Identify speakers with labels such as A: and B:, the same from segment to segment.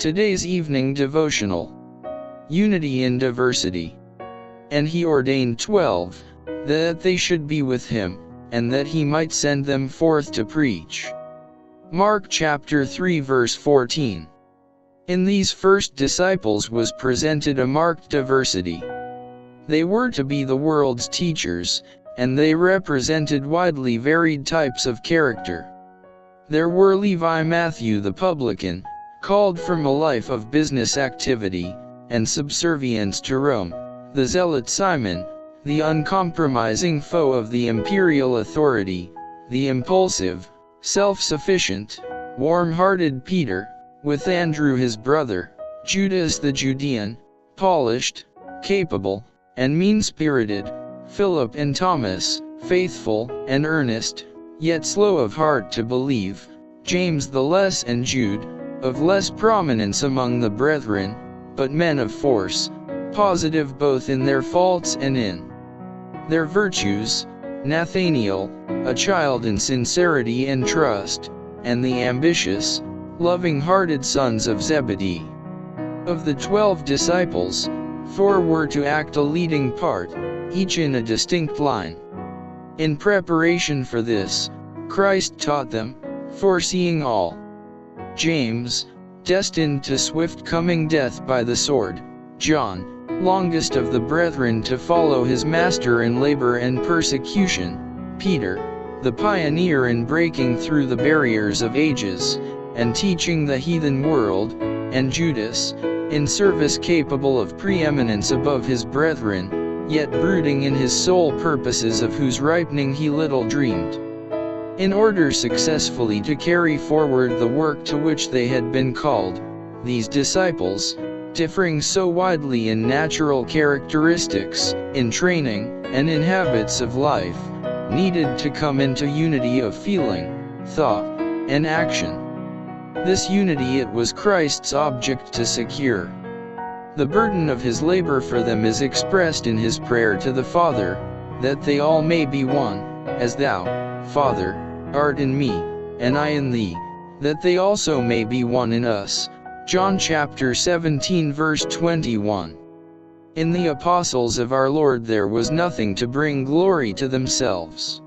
A: Today's evening devotional. Unity in diversity. And he ordained 12, that they should be with him, and that he might send them forth to preach. Mark chapter 3 verse 14. In these first disciples was presented a marked diversity. They were to be the world's teachers, and they represented widely varied types of character. There were Levi Matthew the publican, called from a life of business activity and subservience to Rome; the zealot Simon, the uncompromising foe of the imperial authority; the impulsive, self-sufficient, warm-hearted Peter, with Andrew his brother; Judas the Judean, polished, capable, and mean-spirited; Philip and Thomas, faithful and earnest, yet slow of heart to believe; James the less, and Jude, of less prominence among the brethren, but men of force, positive both in their faults and in their virtues; Nathanael, a child in sincerity and trust; and the ambitious, loving-hearted sons of Zebedee. Of the 12 disciples, 4 were to act a leading part, each in a distinct line. In preparation for this, Christ taught them, foreseeing all. James, destined to swift coming death by the sword; John, longest of the brethren to follow his master in labor and persecution; Peter, the pioneer in breaking through the barriers of ages, and teaching the heathen world; and Judas, in service capable of preeminence above his brethren, yet brooding in his soul purposes of whose ripening he little dreamed. In order successfully to carry forward the work to which they had been called, these disciples, differing so widely in natural characteristics, in training, and in habits of life, needed to come into unity of feeling, thought, and action. This unity it was Christ's object to secure. The burden of his labor for them is expressed in his prayer to the Father, that they all may be one, as thou, Father, art in me, and I in thee, that they also may be one in us. John chapter 17 verse 21. In the apostles of our Lord there was nothing to bring glory to themselves.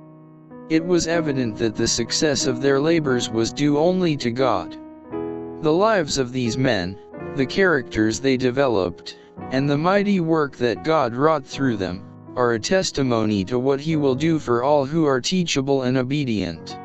A: It was evident that the success of their labors was due only to God. The lives of these men, the characters they developed, and the mighty work that God wrought through them, are a testimony to what He will do for all who are teachable and obedient.